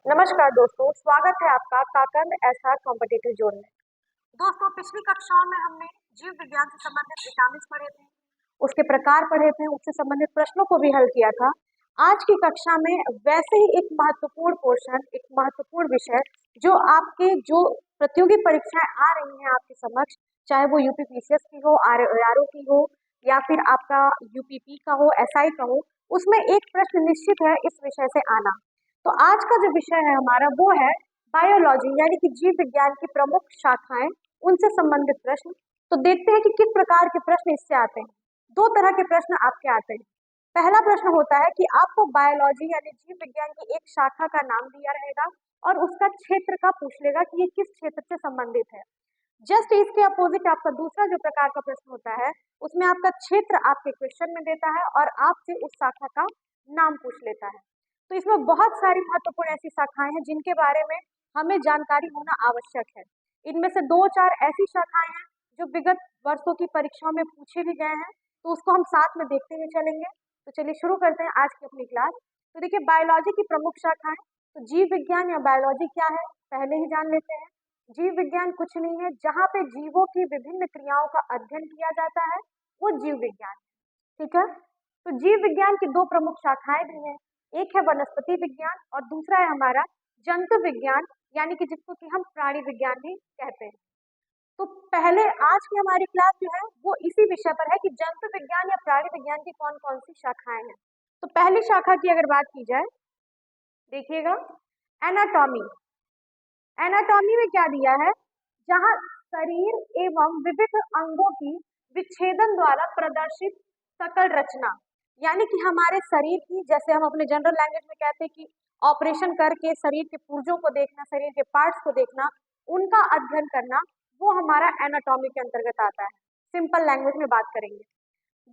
नमस्कार दोस्तों, स्वागत है आपका काकंद एसआर कॉम्पिटिटिव जोन में। दोस्तों, पिछली कक्षाओं में हमने जीव विज्ञान से संबंधित विटामिन पढ़े थे, उसके प्रकार पढ़े थे, उससे संबंधित प्रश्नों को भी हल किया था। आज की कक्षा में वैसे ही एक महत्वपूर्ण पोर्शन, एक महत्वपूर्ण विषय जो आपके जो प्रतियोगी परीक्षाएं आ रही हैं आपके समक्ष, चाहे वो यूपीपीसीएस की हो, आरओ की हो, या फिर आपका यूपीपी का हो, एसआई का हो, उसमें एक प्रश्न निश्चित है इस विषय से आना। तो आज का जो विषय है हमारा वो है बायोलॉजी, यानी कि जीव विज्ञान की प्रमुख शाखाएं, उनसे संबंधित प्रश्न। तो देखते हैं कि किस प्रकार के प्रश्न इससे आते हैं। दो तरह के प्रश्न आपके आते हैं। पहला प्रश्न होता है कि आपको बायोलॉजी यानी जीव विज्ञान की एक शाखा का नाम दिया रहेगा और उसका क्षेत्र का पूछ लेगा कि ये किस क्षेत्र से संबंधित है। जस्ट इसके अपोजिट आपका दूसरा जो प्रकार का प्रश्न होता है, उसमें आपका क्षेत्र आपके क्वेश्चन में देता है और आपसे उस शाखा का नाम पूछ लेता है। तो इसमें बहुत सारी महत्वपूर्ण ऐसी शाखाएं हैं जिनके बारे में हमें जानकारी होना आवश्यक है। इनमें से दो चार ऐसी शाखाएं हैं जो विगत वर्षों की परीक्षाओं में पूछे भी गए हैं, तो उसको हम साथ में देखते हुए चलेंगे। तो चलिए शुरू करते हैं आज की अपनी क्लास। तो देखिए, बायोलॉजी की प्रमुख शाखाएं, तो जीव विज्ञान या बायोलॉजी क्या है पहले ही जान लेते हैं। जीव विज्ञान कुछ नहीं है, जहाँ पे जीवों की विभिन्न क्रियाओं का अध्ययन किया जाता है, वो जीव विज्ञान। ठीक है, तो जीव विज्ञान की दो प्रमुख शाखाएं भी हैं। एक है वनस्पति विज्ञान और दूसरा है हमारा जंतु विज्ञान, यानी कि जिसको कि हम प्राणी विज्ञान भी कहते हैं। तो पहले आज की हमारी क्लास जो है वो इसी विषय पर है कि जंतु विज्ञान या प्राणी विज्ञान की कौन कौन सी शाखाएं हैं। तो पहली शाखा की अगर बात की जाए, देखिएगा, एनाटॉमी। एनाटॉमी में क्या दिया है, जहां शरीर एवं विविध अंगों की विच्छेदन द्वारा प्रदर्शित सकल रचना, यानी कि हमारे शरीर की, जैसे हम अपने जनरल लैंग्वेज में कहते हैं कि ऑपरेशन करके शरीर के पुर्जों को देखना, शरीर के पार्ट्स को देखना, उनका अध्ययन करना, वो हमारा एनाटॉमी के अंतर्गत आता है। सिंपल लैंग्वेज में बात करेंगे।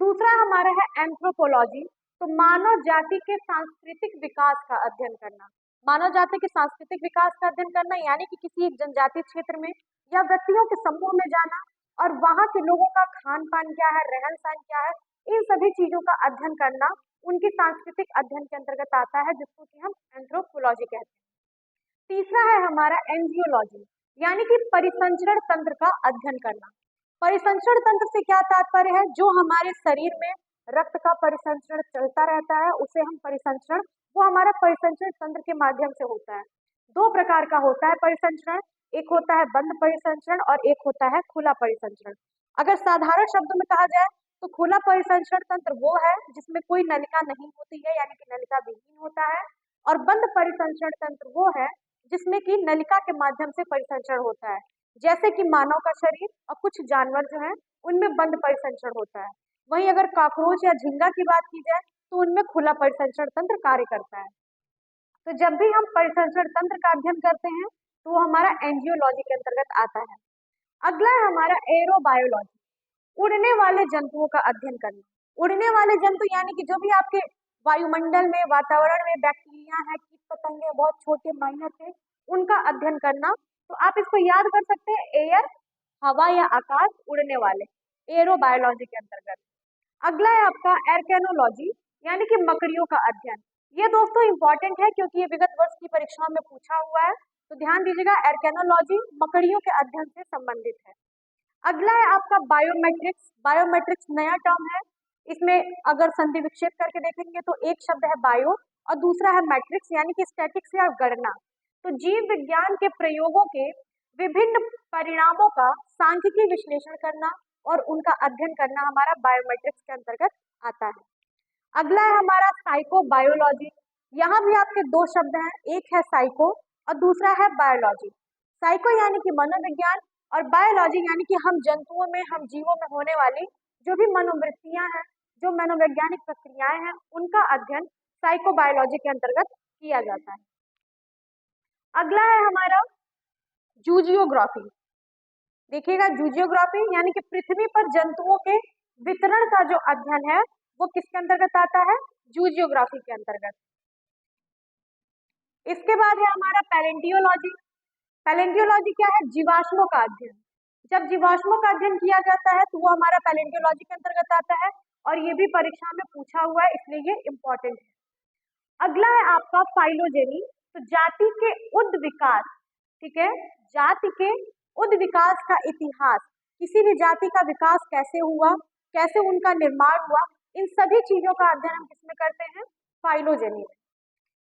दूसरा हमारा है एंथ्रोपोलॉजी, तो मानव जाति के सांस्कृतिक विकास का अध्ययन करना। मानव जाति के सांस्कृतिक विकास का अध्ययन करना यानी कि किसी एक जनजातीय क्षेत्र में या व्यक्तियों के समूह में जाना और वहां के लोगों का खान पान क्या है, रहन सहन क्या है, इन सभी चीजों का अध्ययन करना उनकी सांस्कृतिक अध्ययन के अंतर्गत आता है, जिसको कि हम एंथ्रोपोलॉजी कहते हैं। तीसरा है हमारा एंजियोलॉजी, यानी कि परिसंचरण तंत्र का अध्ययन करना। परिसंचरण तंत्र से क्या तात्पर्य है, जो हमारे शरीर में रक्त का परिसंचरण चलता रहता है उसे हम परिसंचरण, वो हमारा परिसंचरण तंत्र के माध्यम से होता है। दो प्रकार का होता है परिसंचरण, एक होता है बंद परिसंचरण और एक होता है खुला परिसंचरण। अगर साधारण शब्दों में कहा जाए तो खुला परिसंचरण तंत्र वो है जिसमें कोई नलिका नहीं होती है, यानी कि नलिका विहीन होता है, और बंद परिसंचरण तंत्र वो है जिसमें कि नलिका के माध्यम से परिसंचरण होता है, जैसे कि मानव का शरीर और कुछ जानवर जो है उनमें बंद परिसंचरण होता है। वहीं अगर कॉकरोच या झींगा की बात की जाए तो उनमें खुला परिसंचरण तंत्र कार्य करता है। तो जब भी हम परिसंचरण तंत्र का अध्ययन करते हैं तो वो हमारा एंजियोलॉजी के अंतर्गत आता है। अगला है हमारा एरोबायोलॉजी, उड़ने वाले जंतुओं का अध्ययन करना। उड़ने वाले जंतु यानी कि जो भी आपके वायुमंडल में, वातावरण में बैक्टीरिया है, कीट पतंगे, बहुत छोटे माइनर थे, उनका अध्ययन करना। तो आप इसको याद कर सकते हैं, एयर, हवा या आकाश, उड़ने वाले, एरोबायोलॉजी के अंतर्गत। अगला है आपका एर्केनोलॉजी, यानी कि मकड़ियों का अध्ययन। ये दोस्तों इंपॉर्टेंट है क्योंकि ये विगत वर्ष की परीक्षाओं में पूछा हुआ है, तो ध्यान दीजिएगा, एर्केनोलॉजी मकड़ियों के अध्ययन से संबंधित है। अगला है आपका बायोमेट्रिक्स। बायोमेट्रिक्स नया टर्म है, इसमें अगर संधि विक्षेप करके देखेंगे तो एक शब्द है बायो और दूसरा है मैट्रिक्स, यानी कि स्टैटिक्स या गणना। तो जीव विज्ञान के प्रयोगों के विभिन्न परिणामों का सांख्यिकीय विश्लेषण करना और उनका अध्ययन करना हमारा बायोमेट्रिक्स के अंतर्गत आता है। अगला है हमारा साइकोबायोलॉजी। यहाँ भी आपके दो शब्द हैं, एक है साइको और दूसरा है बायोलॉजी। साइको यानी कि मनोविज्ञान और बायोलॉजी यानी कि हम जंतुओं में, हम जीवों में होने वाली जो भी मनोवृत्तियां हैं, जो मनोवैज्ञानिक प्रक्रियाएं हैं, उनका अध्ययन साइकोबायोलॉजी के अंतर्गत किया जाता है। अगला है हमारा जूजियोग्राफी। देखिएगा, जूजियोग्राफी यानी कि पृथ्वी पर जंतुओं के वितरण का जो अध्ययन है वो किसके अंतर्गत आता है, जूजियोग्राफी के अंतर्गत। इसके बाद है हमारा पैलेंटियोलॉजी। पैलेंटियोलॉजी क्या है, जीवाश्मों का अध्ययन। जब जीवाश्मों का अध्ययन किया जाता है तो वो हमारा पैलेंटियोलॉजी के अंतर्गत आता है और ये भी परीक्षा में पूछा हुआ है, इसलिए ये इंपॉर्टेंट है। अगला है आपका फाइलोजेनी। तो जाति के उद विकास, ठीक है, जाति के उद विकास का इतिहास, किसी भी जाति का विकास कैसे हुआ, कैसे उनका निर्माण हुआ, इन सभी चीजों का अध्ययन हम किसमें करते हैं, फाइलोजेनी में।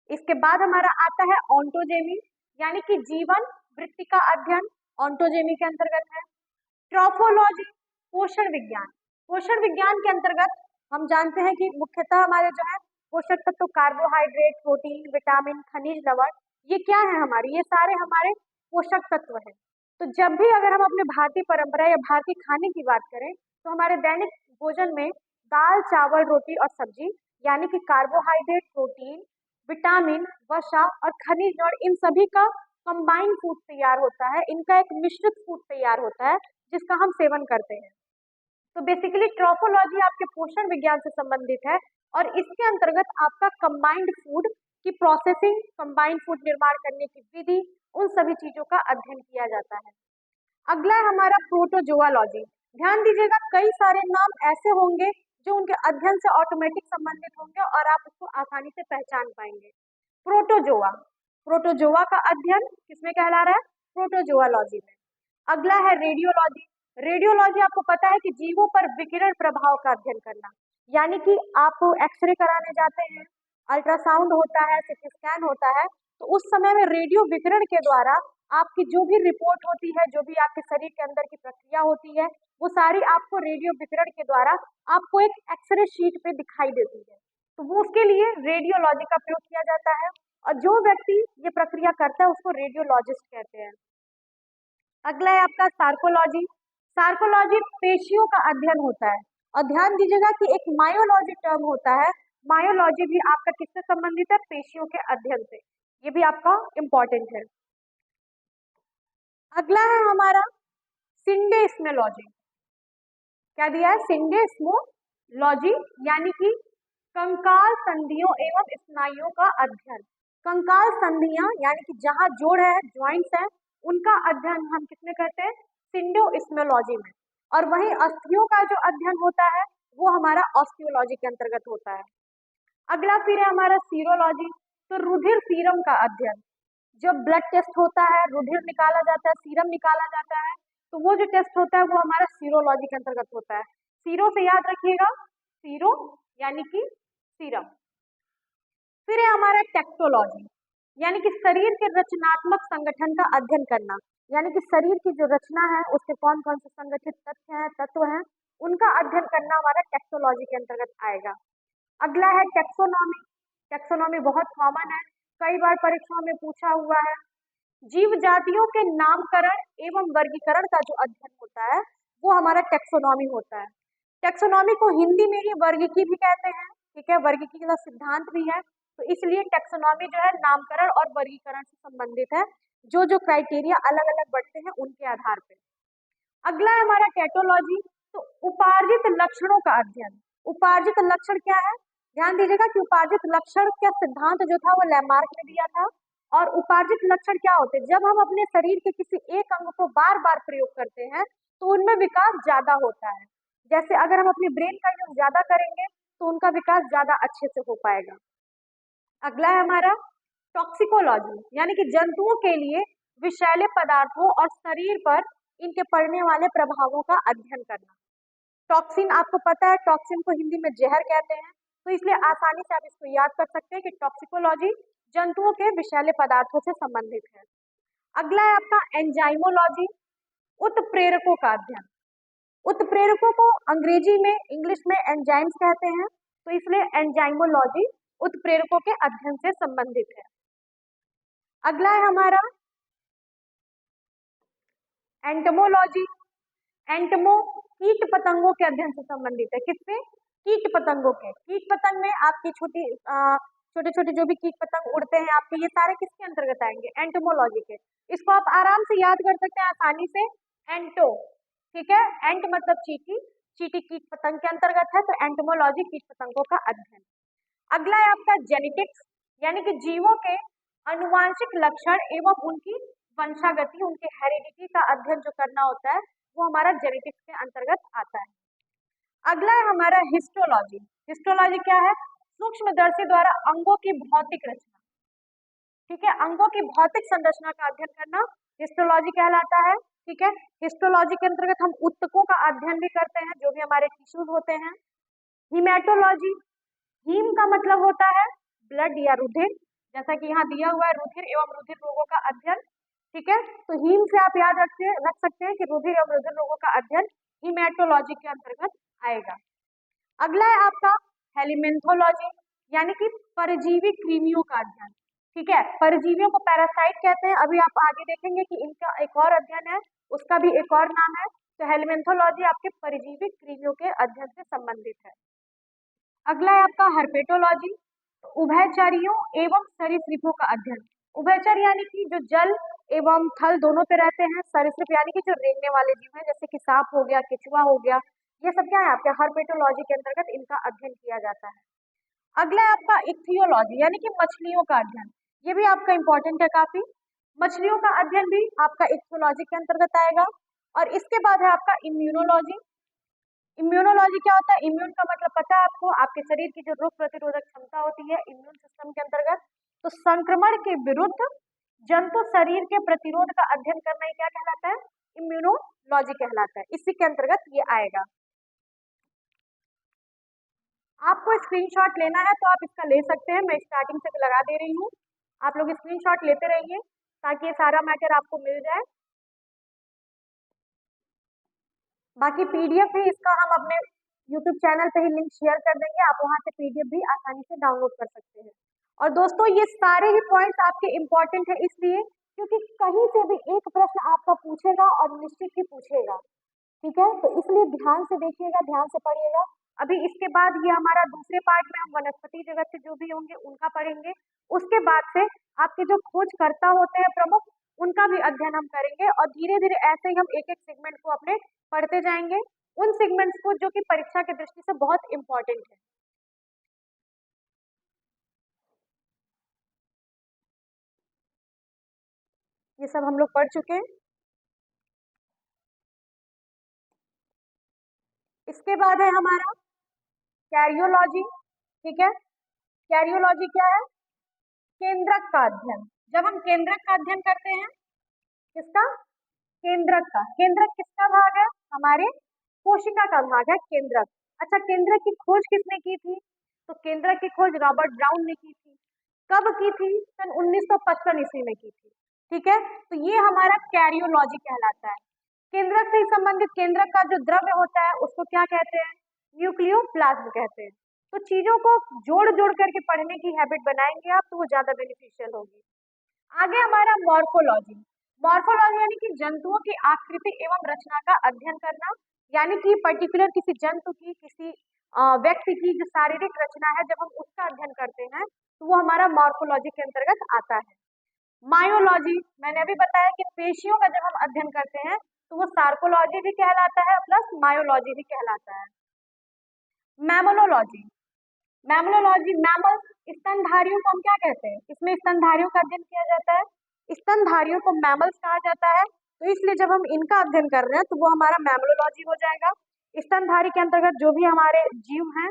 इसके बाद हमारा आता है ऑन्टोजेनी, यानी कि जीवन वृत्ति का अध्ययन, ऑन्टोजेनी के अंतर्गत है। ट्रॉफोलॉजी, पोषण विज्ञान, पोषण विज्ञान के अंतर्गत हम जानते हैं कि मुख्यतः हमारे जो है पोषक तत्व कार्बोहाइड्रेट, प्रोटीन, विटामिन, खनिज लवण, ये क्या है हमारे, ये सारे हमारे पोषक तत्व हैं। तो जब भी अगर हम अपने भारतीय परंपरा या भारतीय खाने की बात करें तो हमारे दैनिक भोजन में दाल, चावल, रोटी और सब्जी, यानी कि कार्बोहाइड्रेट, प्रोटीन, विटामिन, वसा और खनिज और इन सभी का कंबाइंड फूड तैयार होता है, इनका एक मिश्रित फूड तैयार होता है जिसका हम सेवन करते हैं। तो बेसिकली ट्रॉफोलॉजी आपके पोषण विज्ञान से संबंधित है और इसके अंतर्गत आपका कंबाइंड फूड की प्रोसेसिंग, कंबाइंड फूड निर्माण करने की विधि, उन सभी चीजों का अध्ययन किया जाता है। अगला है हमारा प्रोटोजोआलॉजी। ध्यान दीजिएगा, कई सारे नाम ऐसे होंगे जो उनके अध्ययन से ऑटोमेटिक संबंधित होंगे और आप उसको आसानी से पहचान पाएंगे। प्रोटोजोआ, प्रोटोजोआ का अध्ययन किसमें कहला रहा है, प्रोटोजोआलॉजी में। अगला है रेडियोलॉजी। रेडियोलॉजी आपको पता है कि जीवों पर विकिरण प्रभाव का अध्ययन करना, यानी कि आप एक्सरे कराने जाते हैं, अल्ट्रासाउंड होता है, सीटी स्कैन होता है, तो उस समय में रेडियो विकिरण के द्वारा आपकी जो भी रिपोर्ट होती है, जो भी आपके शरीर के अंदर की प्रक्रिया होती है, वो सारी आपको रेडियो विकिरण के द्वारा आपको एक एक्सरे शीट पे दिखाई देती है। तो वो उसके लिए रेडियोलॉजी का प्रयोग किया जाता है और जो व्यक्ति ये प्रक्रिया करता है उसको रेडियोलॉजिस्ट कहते हैं। अगला है आपका सार्कोलॉजी। सार्कोलॉजी पेशियों का अध्ययन होता है और ध्यान दीजिएगा कि एक मायोलॉजी टर्म होता है, मायोलॉजी भी आपका किससे संबंधित है, पेशियों के अध्ययन से, ये भी आपका इंपॉर्टेंट है। अगला है हमारा सिंडेस्मोलॉजी। क्या दिया है, सिंडेस्मोलॉजी, यानी कि कंकाल संधियों एवं स्नायुओं का अध्ययन। कंकाल संधियां यानी कि जहां जोड़ है, ज्वाइंट्स है, उनका अध्ययन हम किसमें करते हैं, सिंडोस्मोलॉजी में। और वहीं अस्थियों का जो अध्ययन होता है वो हमारा ऑस्टियोलॉजी के अंतर्गत होता है। अगला फिर है हमारा सीरोलॉजी, तो रुधिर सीरम का अध्ययन। जब ब्लड टेस्ट होता है, रुधिर निकाला जाता है, सीरम निकाला जाता है, तो वो जो टेस्ट होता है वो हमारा सीरोलॉजी के अंतर्गत होता है। सीरो से याद रखिएगा, सीरो यानी कि सीरम। फिर है हमारा टेक्टोलॉजी, यानी कि शरीर के रचनात्मक संगठन का अध्ययन करना, यानी कि शरीर की जो रचना है उसके कौन कौन से संगठित तथ्य हैं, तत्व हैं, उनका अध्ययन करना हमारा टेक्टोलॉजी के अंतर्गत आएगा। अगला है टेक्सोनॉमी। टेक्सोनॉमी बहुत कॉमन है, कई बार परीक्षाओं में पूछा हुआ है। जीव जातियों के नामकरण एवं वर्गीकरण का जो अध्ययन होता है वो हमारा टेक्सोनॉमी होता है। टेक्सोनॉमी को हिंदी में ही वर्गीकी भी कहते हैं, ठीक है, वर्गीकी का सिद्धांत भी है, तो इसलिए टेक्सोनॉमी जो है नामकरण और वर्गीकरण से संबंधित है, जो जो क्राइटेरिया अलग अलग बढ़ते हैं उनके आधार पर। अगला है हमारा टेटोलॉजी, तो उपार्जित लक्षणों का अध्ययन। उपार्जित लक्षण क्या है, ध्यान दीजिएगा कि उपार्जित लक्षण का सिद्धांत जो था वो लैमार्क ने दिया था। और उपार्जित लक्षण क्या होते हैं, जब हम अपने शरीर के किसी एक अंग को बार बार प्रयोग करते हैं तो उनमें विकास ज्यादा होता है। जैसे अगर हम अपनी ब्रेन का यूज ज्यादा करेंगे तो उनका विकास ज्यादा अच्छे से हो पाएगा। अगला है हमारा टॉक्सिकोलॉजी, यानी कि जंतुओं के लिए विषैले पदार्थों और शरीर पर इनके पड़ने वाले प्रभावों का अध्ययन करना। टॉक्सिन आपको पता है, टॉक्सिन को हिंदी में जहर कहते हैं, तो इसलिए आसानी से आप इसको याद कर सकते हैं कि टॉक्सिकोलॉजी जंतुओं के विषैले पदार्थों से संबंधित है। अगला है आपका एंजाइमोलॉजी, उत्प्रेरकों का अध्ययन। उत्प्रेरकों को अंग्रेजी में, इंग्लिश में एंजाइम्स कहते हैं, तो इसलिए एंजाइमोलॉजी उत्प्रेरकों के अध्ययन से संबंधित है। अगला है हमारा एंटमोलॉजी। एंटमो कीट पतंगों के अध्ययन से संबंधित है, किससे, कीट पतंगों के। कीट पतंग में आपकी छोटे छोटे जो भी कीट पतंग उड़ते हैं आपके, ये सारे किसके अंतर्गत आएंगे, एंटोमोलॉजी के। इसको आप आराम से याद कर सकते हैं आसानी से, एंटो, ठीक है, एंट मतलब चींटी, चींटी कीट पतंग के अंतर्गत है, तो एंटोमोलॉजी कीट पतंगों का अध्ययन। अगला है आपका जेनेटिक्स, यानी कि जीवों के अनुवांशिक लक्षण एवं उनकी वंशागति, उनकी हेरिडिटी का अध्ययन जो करना होता है वो हमारा जेनेटिक्स के अंतर्गत आता है। अगला है हमारा हिस्टोलॉजी। हिस्टोलॉजी क्या है, सूक्ष्मदर्शी द्वारा अंगों की भौतिक रचना। ठीक है। अंगों की भौतिक संरचना का अध्ययन करना हिस्टोलॉजी कहलाता है। ठीक है। हिस्टोलॉजी के अंतर्गत हम ऊतकों का अध्ययन भी करते हैं, जो भी हमारे टिश्यूज होते हैं। हीमेटोलॉजी, हीम का मतलब होता है ब्लड या रुधिर, जैसा कि यहाँ दिया हुआ है रुधिर एवं रुधिर रोगों का अध्ययन। ठीक है। तो हीम से आप याद रख सकते हैं कि रुधिर एवं रुधिर रोगों का अध्ययन हीमेटोलॉजी के अंतर्गत आएगा। अगला है आपका हेलिमेंथोलॉजी, यानी कि परजीवी कृमियों का अध्ययन। ठीक है। परजीवियों को पैरासाइट कहते हैं। अभी आप आगे देखेंगे कि इनका एक और अध्ययन है, उसका भी एक और नाम है। तो हेलिमेंथोलॉजी आपके परजीवी कृमियों के अध्ययन से संबंधित है। अगला है आपका हर्पेटोलॉजी, उभयचरियों एवं सरीसृपों का अध्ययन। उभयचर यानी कि जो जल एवं थल दोनों पे रहते हैं, सरीसृप यानी कि जो रेंगने वाले जीव हैं, जैसे कि सांप हो गया, केचुआ हो गया, ये सब क्या है आपके हर्पेटोलॉजी के अंतर्गत इनका अध्ययन किया जाता है। अगला है आपका इक्थियोलॉजी, यानी कि मछलियों का अध्ययन। ये भी आपका इंपॉर्टेंट है काफी। मछलियों का अध्ययन भी आपका इक्थियोलॉजी के अंतर्गत आएगा। और इसके बाद है आपका इम्यूनोलॉजी। इम्यूनोलॉजी क्या होता है? इम्यून का मतलब पता है आपको, आपके शरीर की जो रोग प्रतिरोधक क्षमता होती है इम्यून सिस्टम के अंतर्गत। तो संक्रमण के विरुद्ध जंतु शरीर के प्रतिरोध का अध्ययन करना ही क्या कहलाता है? इम्यूनोलॉजी कहलाता है। इसी के अंतर्गत ये आएगा। आपको स्क्रीनशॉट लेना है तो आप इसका ले सकते हैं, मैं स्टार्टिंग से लगा दे रही हूँ। आप लोग स्क्रीनशॉट लेते रहिए ताकि ये सारा मैटर आपको मिल जाए। बाकी पीडीएफ भी इसका हम अपने यूट्यूब चैनल पे ही लिंक शेयर कर देंगे, आप वहां से पीडीएफ भी आसानी से डाउनलोड कर सकते हैं। और दोस्तों ये सारे ही पॉइंट्स आपके इम्पोर्टेंट है, इसलिए क्योंकि कहीं से भी एक प्रश्न आपका पूछेगा और निश्चित ही पूछेगा। ठीक है। तो इसलिए ध्यान से देखिएगा, ध्यान से पढ़िएगा। अभी इसके बाद ये हमारा दूसरे पार्ट में हम वनस्पति जगत से जो भी होंगे उनका पढ़ेंगे। उसके बाद से आपके जो खोजकर्ता होते हैं प्रमुख, उनका भी अध्ययन हम करेंगे। और धीरे धीरे ऐसे ही हम एक एक सेगमेंट को अपने पढ़ते जाएंगे, उन सेगमेंट्स को जो कि परीक्षा की दृष्टि से बहुत इंपॉर्टेंट है। ये सब हम लोग पढ़ चुके हैं। इसके बाद है हमारा कैरियोलॉजी। ठीक है। कैरियोलॉजी क्या है? केंद्रक का अध्ययन। जब हम केंद्रक का अध्ययन करते हैं, किसका? केंद्रक का। केंद्रक किसका भाग है? हमारे कोशिका का भाग है केंद्रक। अच्छा, केंद्रक की खोज किसने की थी? तो केंद्रक की खोज रॉबर्ट ब्राउन ने की थी। कब की थी? सन 1955 ईस्वी में की थी। ठीक है। तो ये हमारा कैरियोलॉजी कहलाता है। केंद्रक से संबंधित केंद्रक का जो द्रव्य होता है उसको क्या कहते हैं? न्यूक्लियोप्लाज्म कहते हैं। तो चीजों को जोड़ जोड़ करके पढ़ने की हैबिट बनाएंगे आप तो वो ज्यादा बेनिफिशियल होगी। आगे हमारा मॉर्फोलॉजी। मॉर्फोलॉजी यानी कि जंतुओं की आकृति एवं रचना का अध्ययन करना, यानी कि पर्टिकुलर किसी जंतु की, किसी व्यक्ति की जो शारीरिक रचना है, जब हम उसका अध्ययन करते हैं तो वो हमारा मॉर्फोलॉजी के अंतर्गत आता है। मायोलॉजी, मैंने अभी बताया कि पेशियों का जब हम अध्ययन करते हैं तो वो सार्कोलॉजी भी कहलाता है प्लस मायोलॉजी भी कहलाता है। मैमोलॉजी, मैमोलॉजी, मैमल स्तनधारियों को हम क्या कहते हैं? इसमें स्तनधारियों का अध्ययन किया जाता है। स्तनधारियों को मैमल्स कहा जाता है। तो इसलिए जब हम इनका अध्ययन कर रहे हैं तो वो हमारा मैमोलॉजी हो जाएगा। स्तनधारी के अंतर्गत जो भी हमारे जीव हैं,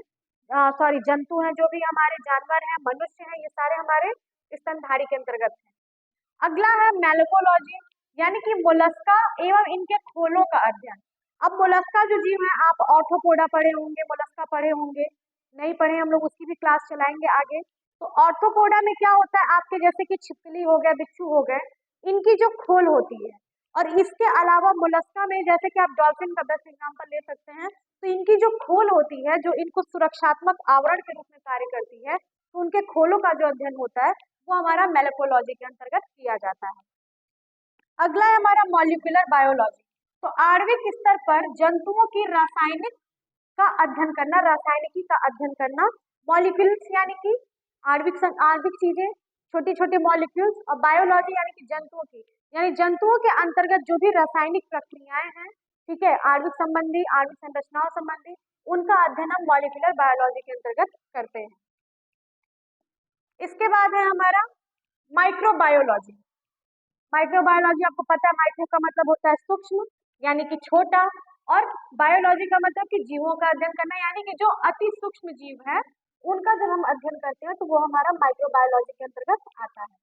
सॉरी जंतु हैं, जो भी हमारे जानवर हैं, मनुष्य हैं, ये सारे हमारे स्तनधारी के अंतर्गत हैं। अगला है मेलकोलॉजी, यानी कि मोलस्का एवं इनके खोलों का अध्ययन। अब मोलस्का जो जीव है, आप ऑर्थोपोडा पढ़े होंगे, मोलस्का पढ़े होंगे, नहीं पढ़े हम लोग उसकी भी क्लास चलाएंगे आगे। तो ऑर्थोपोडा में क्या होता है? आपके जैसे कि छिपकली हो गया, बिच्छू हो गए, इनकी जो खोल होती है। और इसके अलावा मोलस्का में जैसे कि आप डॉल्फिन का बेस्ट एग्जाम्पल ले सकते हैं, तो इनकी जो खोल होती है जो इनको सुरक्षात्मक आवरण के रूप में कार्य करती है, तो उनके खोलों का जो अध्ययन होता है वो हमारा मेलकोलॉजी के अंतर्गत किया जाता है। अगला है हमारा मॉलिक्यूलर बायोलॉजी। तो आणविक स्तर पर जंतुओं की रासायनिक का अध्ययन करना, रासायनिकी का अध्ययन करना। मॉलिक्यूल्स यानी कि आणविक चीजें, छोटी छोटी मॉलिक्यूल्स, और बायोलॉजी यानी कि जंतुओं की, यानी जंतुओं के अंतर्गत जो भी रासायनिक प्रक्रियाएं हैं, ठीक है, आणविक संबंधी, आणविक संरचनाओं संबंधी, उनका अध्ययन हम मॉलिक्यूलर बायोलॉजी के अंतर्गत करते हैं। इसके बाद है हमारा माइक्रोबायोलॉजी। माइक्रोबायोलॉजी आपको पता है, माइक्रो का मतलब होता है सूक्ष्म, यानी कि छोटा, और बायोलॉजी का मतलब कि जीवों का अध्ययन करना, यानी कि जो अति सूक्ष्म जीव है उनका जब हम अध्ययन करते हैं तो वो हमारा माइक्रोबायोलॉजी के अंतर्गत आता है।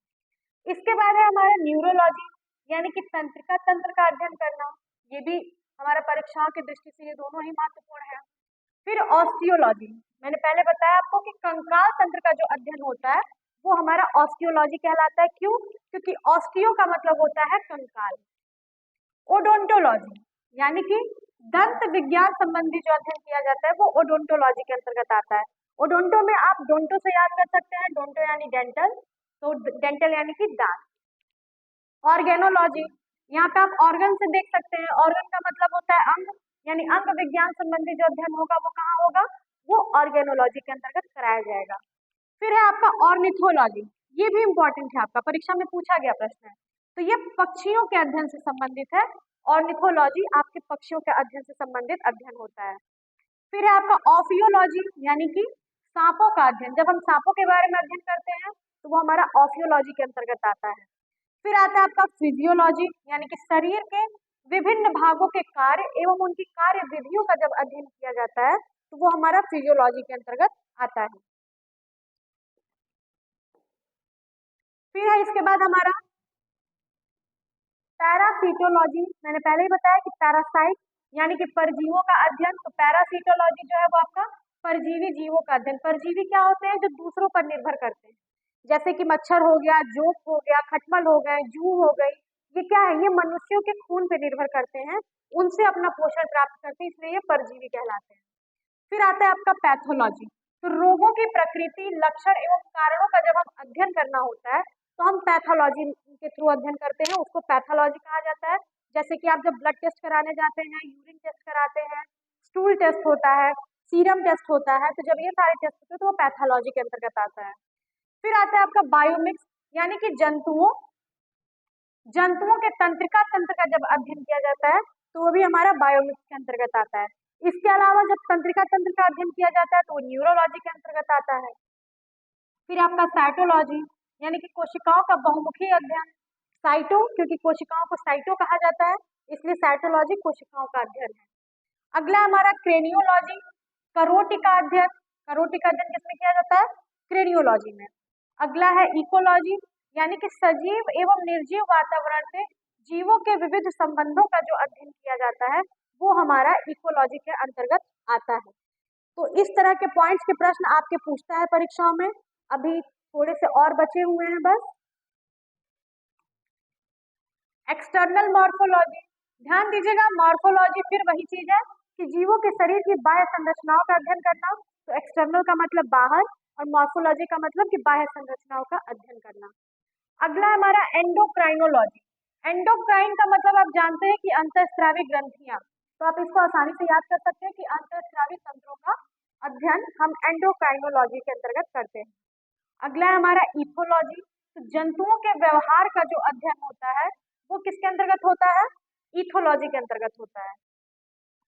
इसके बाद है हमारा न्यूरोलॉजी, यानी कि तंत्रिका तंत्र का अध्ययन करना। ये भी हमारा परीक्षाओं की दृष्टि से ये दोनों ही महत्वपूर्ण है। फिर ऑस्टियोलॉजी, मैंने पहले बताया आपको कि कंकाल तंत्र का जो अध्ययन होता है वो हमारा ऑस्टियोलॉजी कहलाता है। क्यों? क्योंकि ऑस्टियो का मतलब होता है कंकाल। ओडोंटोलॉजी, यानी कि दंत विज्ञान संबंधी जो अध्ययन किया जाता है वो ओडोंटोलॉजी के अंतर्गत आता है। ओडोंटो में आप डोंटो से याद कर सकते हैं, डोंटो यानी डेंटल, तो डेंटल यानी कि दांत। ऑर्गेनोलॉजी, यहाँ पे आप ऑर्गन से देख सकते हैं, ऑर्गन का मतलब होता है अंग, यानी अंग विज्ञान संबंधी जो अध्ययन होगा वो कहाँ होगा, वो ऑर्गेनोलॉजी के अंतर्गत कराया जाएगा। फिर है आपका ऑर्निथोलॉजी, ये भी इंपॉर्टेंट है, आपका परीक्षा में पूछा गया प्रश्न है। तो ये पक्षियों के अध्ययन से संबंधित है। ऑर्निथोलॉजी आपके पक्षियों के अध्ययन से संबंधित अध्ययन होता है। फिर है आपका ऑफियोलॉजी, यानी कि सांपों का अध्ययन। जब हम सांपों के बारे में अध्ययन करते हैं तो वो हमारा ऑफियोलॉजी के अंतर्गत आता है। फिर आता है आपका फिजियोलॉजी, यानी कि शरीर के विभिन्न भागों के कार्य एवं उनकी कार्य विधियों का जब अध्ययन किया जाता है तो वो हमारा फिजियोलॉजी के अंतर्गत आता है। फिर है इसके बाद हमारा पैरासीटोलॉजी, मैंने पहले ही बताया कि पैरासाइट यानी कि परजीवों का अध्ययन, तो पैरासीटोलॉजी जो है वो आपका परजीवी जीवों का अध्ययन। परजीवी क्या होते हैं? जो दूसरों पर निर्भर करते हैं, जैसे कि मच्छर हो गया, जोंक हो गया, खटमल हो गए, जू हो गई। ये क्या है? ये मनुष्यों के खून पे निर्भर करते हैं, उनसे अपना पोषण प्राप्त करते हैं, इसलिए ये परजीवी कहलाते हैं। फिर आता है आपका पैथोलॉजी, तो रोगों की प्रकृति, लक्षण एवं कारणों का जब हम अध्ययन करना होता है तो हम पैथोलॉजी के थ्रू अध्ययन करते हैं, उसको पैथोलॉजी कहा जाता है। जैसे कि आप जब ब्लड टेस्ट कराने जाते हैं, यूरिन टेस्ट कराते हैं, स्टूल टेस्ट होता है, सीरम टेस्ट होता है, तो जब ये सारे टेस्ट होते हैं तो वो पैथोलॉजी के अंतर्गत आता है। फिर आता है आपका बायोमिक्स, यानी कि जंतुओं के तंत्रिका तंत्र का जब अध्ययन किया जाता है तो वो भी हमारा बायोमिक्स के अंतर्गत आता है। इसके अलावा जब तंत्रिका तंत्र का अध्ययन किया जाता है तो वो न्यूरोलॉजी के अंतर्गत आता है। फिर आपका साइटोलॉजी, यानी कि कोशिकाओं का बहुमुखी अध्ययन। साइटो, क्योंकि कोशिकाओं को साइटो कहा जाता है, इसलिए साइटोलॉजी कोशिकाओं का अध्ययन है। अगला हमारा क्रेनियोलॉजी, करोटि का अध्ययन। करोटि का अध्ययन किसमें किया जाता है? क्रेनियोलॉजी में। अगला है इकोलॉजी, यानी कि सजीव एवं निर्जीव वातावरण से जीवों के विविध संबंधों का जो अध्ययन किया जाता है वो हमारा इकोलॉजी के अंतर्गत आता है। तो इस तरह के पॉइंट्स के प्रश्न आपके पूछता है परीक्षाओं में। अभी थोड़े से और बचे हुए हैं बस। एक्सटर्नल मॉर्फोलॉजी, ध्यान दीजिएगा, मॉर्फोलॉजी फिर वही चीज है कि जीवों के शरीर की बाह्य संरचनाओं का अध्ययन करना। तो एक्सटर्नल का मतलब बाहर और मॉर्फोलॉजी का मतलब कि बाह्य संरचनाओं का अध्ययन करना। अगला हमारा एंडोक्राइनोलॉजी। एंडोक्राइन का मतलब आप जानते हैं कि अंतःस्रावी ग्रंथियां, तो आप इसको आसानी से याद कर सकते हैं कि अंतःस्रावी तंत्रों का अध्ययन हम एंडोक्राइनोलॉजी के अंतर्गत करते हैं। अगला है हमारा इथोलॉजी, तो जंतुओं के व्यवहार का जो अध्ययन होता है वो किसके अंतर्गत होता है? इथोलॉजी के अंतर्गत होता है।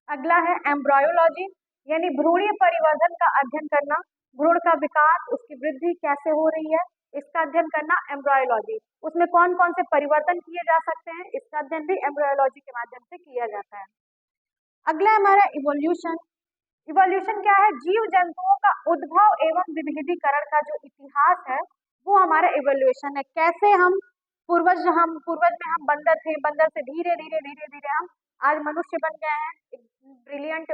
अगला है एम्ब्रायोलॉजी, यानी भ्रूणीय परिवर्धन का अध्ययन करना। भ्रूण का विकास, उसकी वृद्धि कैसे हो रही है, इसका अध्ययन करना एम्ब्रायोलॉजी। उसमें कौन कौन से परिवर्तन किए जा सकते हैं, इसका अध्ययन भी एम्ब्रायोलॉजी के माध्यम से किया जाता है। अगला हमारा इवोल्यूशन। इवोल्यूशन क्या है? जीव जंतुओं का उद्भव एवं विविधीकरण का जो इतिहास है वो हमारा इवोल्यूशन है। कैसे हम पूर्वज में हम बंदर थे, बंदर से धीरे धीरे हम आज मनुष्य बन गए हैं, एक ब्रिलियंट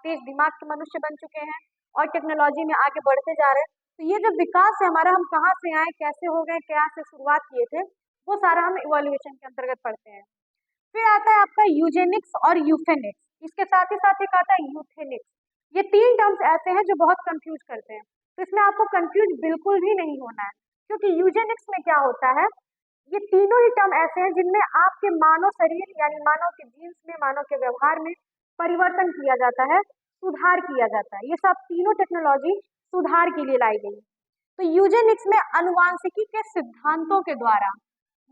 तेज दिमाग के मनुष्य बन चुके हैं और टेक्नोलॉजी में आगे बढ़ते जा रहे हैं। तो ये जो विकास है हमारा, हम कहाँ से आए, कैसे हो गए, क्या से शुरुआत किए थे, वो सारा हम इवोल्यूशन के अंतर्गत पढ़ते हैं। फिर आता है आपका यूजेनिक्स और यूफेनिक्स, इसके साथ ही एक आता है यूथेनिक्स। ये तीन टर्म्स ऐसे हैं जो बहुत कंफ्यूज करते हैं, तो इसमें आपको कंफ्यूज बिल्कुल भी नहीं होना है, क्योंकि यूजेनिक्स में क्या होता है, ये तीनों ही टर्म ऐसे हैं जिनमें आपके मानव शरीर यानी मानव के जीन्स में, मानव के व्यवहार में परिवर्तन किया जाता है, सुधार किया जाता है। ये सब तीनों टेक्नोलॉजी सुधार के लिए लाई गई। तो यूजेनिक्स में अनुवांशिकी के सिद्धांतों के द्वारा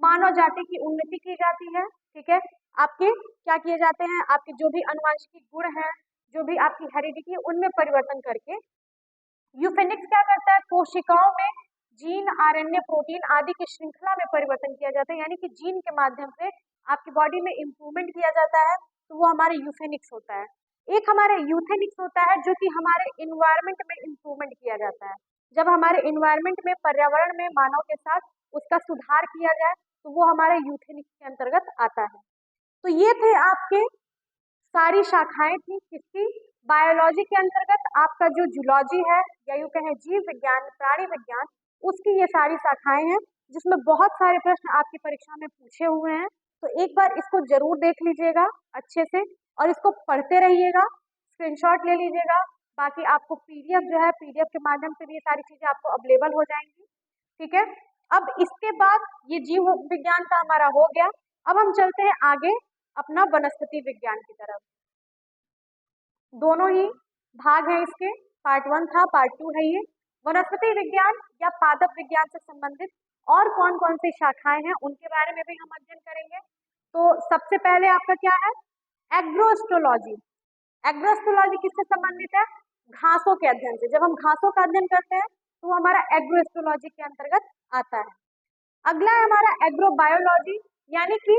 मानव जाति की उन्नति की जाती है। ठीक है, आपके क्या किए जाते हैं, आपके जो भी अनुवांशिक गुण है, जो भी आपकी हेरिडिटी है, उनमें परिवर्तन करके। यूफेनिक्स क्या करता है? कोशिकाओं में जीन, आरएनए, प्रोटीन आदि की श्रृंखला में परिवर्तन किया जाता है, यानी कि जीन के माध्यम से आपकी बॉडी में इंप्रूवमेंट किया जाता है, तो वो हमारे यूफेनिक्स होता है। एक हमारे यूथेनिक्स होता है जो कि हमारे इन्वायरमेंट में इंप्रूवमेंट किया जाता है। जब हमारे इन्वायरमेंट में, पर्यावरण में मानव के साथ उसका सुधार किया जाए, तो वो हमारे यूथेनिक्स के अंतर्गत आता है। तो ये थे आपके सारी शाखाएं थी किसकी, बायोलॉजी के अंतर्गत आपका जो जूलॉजी है या यूं कहें जीव विज्ञान प्राणी विज्ञान, उसकी ये सारी शाखाएं हैं जिसमें बहुत सारे प्रश्न आपकी परीक्षा में पूछे हुए हैं। तो एक बार इसको जरूर देख लीजिएगा अच्छे से और इसको पढ़ते रहिएगा, स्क्रीनशॉट ले लीजिएगा। बाकी आपको पीडीएफ जो है, पीडीएफ के माध्यम से भी ये सारी चीजें आपको अवेलेबल हो जाएंगी। ठीक है, अब इसके बाद ये जीव विज्ञान का हमारा हो गया। अब हम चलते हैं आगे अपना वनस्पति विज्ञान की तरफ। दोनों ही भाग हैं इसके, पार्ट 1 था, पार्ट 2 है ये। वनस्पति विज्ञान या पादप विज्ञान से संबंधित और कौन कौन सी शाखाएं हैं उनके बारे में भी हम अध्ययन करेंगे। तो सबसे पहले आपका क्या है, एग्रोएस्ट्रोलॉजी। एग्रोएस्ट्रोलॉजी किससे संबंधित है, घासों के अध्ययन से। जब हम घासों का अध्ययन करते हैं तो वो हमारा एग्रोएस्ट्रोलॉजी के अंतर्गत आता है। अगला है हमारा एग्रोबायोलॉजी, यानी कि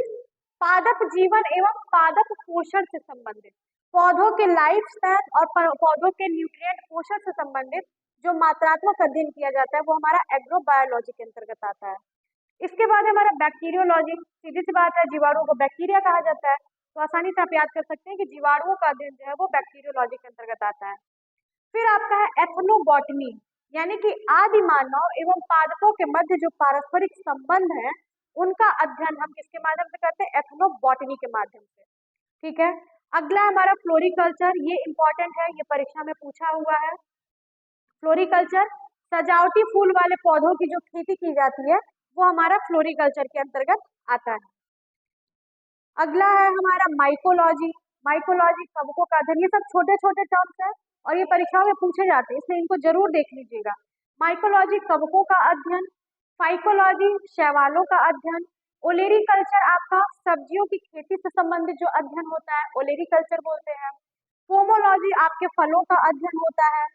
पादप जीवन एवं पादप पोषण से संबंधित, पौधों के लाइफ स्पैन और पौधों के न्यूट्रिएंट पोषण से संबंधित जो मात्रात्मक अध्ययन किया जाता है वो हमारा एग्रोबायोलॉजी के अंतर्गत आता है। इसके बाद हमारा बैक्टीरियोलॉजी, सीधी सी बात है, जीवाणुओं को बैक्टीरिया कहा जाता है, तो आसानी से आप याद कर सकते हैं कि जीवाणुओं का अध्ययन जो है वो बैक्टीरियोलॉजी के अंतर्गत आता है। फिर आपका है एथनोबॉटनी, यानी कि आदि मानव एवं पादपों के मध्य जो पारस्परिक संबंध है उनका अध्ययन हम किसके माध्यम से करते हैं, एथनोबॉटनी के माध्यम से। ठीक है, अगला हमारा फ्लोरिकल्चर, ये इंपॉर्टेंट है, ये परीक्षा में पूछा हुआ है। फ्लोरिकल्चर सजावटी फूल वाले पौधों की जो खेती की जाती है वो हमारा फ्लोरिकल्चर के अंतर्गत आता है। अगला है हमारा माइकोलॉजी। माइकोलॉजी कवकों का अध्ययन, ये सब छोटे छोटे टर्म्स हैं और ये परीक्षा में पूछे जाते हैं, इसलिए इनको जरूर देख लीजिएगा। माइकोलॉजी कवकों का अध्ययन, फाइकोलॉजी शैवालों का अध्ययन, ओलेरीकल्चर आपका सब्जियों की खेती से संबंधित जो अध्ययन होता है ओलेरीकल्चर बोलते हैं। पोमोलॉजी आपके फलों का अध्ययन होता है।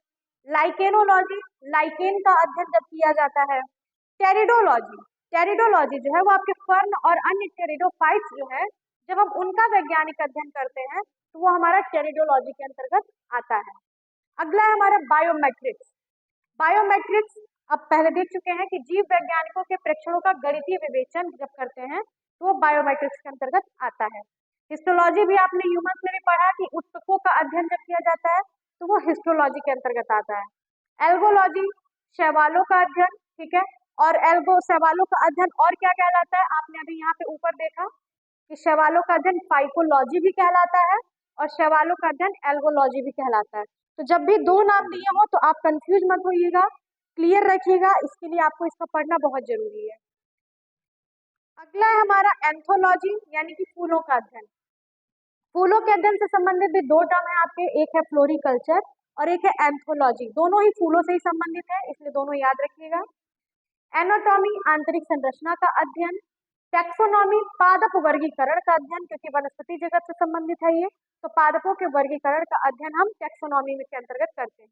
लाइकेनोलॉजी लाइकेन का अध्ययन जब किया जाता है। टेरिडोलॉजी, टेरिडोलॉजी जो है वो आपके फर्न और अन्य टेरिडोफाइट्स जो है जब हम उनका वैज्ञानिक अध्ययन करते हैं तो वो हमारा टेरिडोलॉजी के अंतर्गत आता है। अगला है हमारा बायोमेट्रिक्स। बायोमेट्रिक्स अब पहले देख चुके हैं कि जीव वैज्ञानिकों के प्रेक्षणों का गणितीय विवेचन जब करते हैं तो वो बायोमेट्रिक्स के अंतर्गत आता है। हिस्टोलॉजी भी आपने ह्यूमन्स में भी पढ़ा कि ऊतकों का अध्ययन जब किया जाता है तो वो हिस्टोलॉजी के अंतर्गत आता है। एल्गोलॉजी शैवालों का अध्ययन, ठीक है, और एल्गो शैवालों का अध्ययन और क्या कहलाता है, आपने अभी यहाँ पे ऊपर देखा कि शैवालों का अध्ययन फाइकोलॉजी भी कहलाता है और शैवालों का अध्ययन एल्गोलॉजी भी कहलाता है। तो जब भी दो नाम दिए हो तो आप कंफ्यूज मत होइएगा, क्लियर रखिएगा, इसके लिए आपको इसका पढ़ना बहुत जरूरी है। अगला है हमारा एंथोलॉजी, यानी कि फूलों का अध्ययन। फूलों के अध्ययन से संबंधित भी दो टर्म है आपके, एक है फ्लोरिकल्चर और एक है एंथोलॉजी। दोनों ही फूलों से ही संबंधित है, इसलिए दोनों याद रखिएगा। एनाटॉमी आंतरिक संरचना का अध्ययन, टैक्सोनॉमी पादप वर्गीकरण का अध्ययन, क्योंकि वनस्पति जगत से संबंधित है ये, तो पादपों के वर्गीकरण का अध्ययन हम टैक्सोनॉमी के अंतर्गत करते हैं।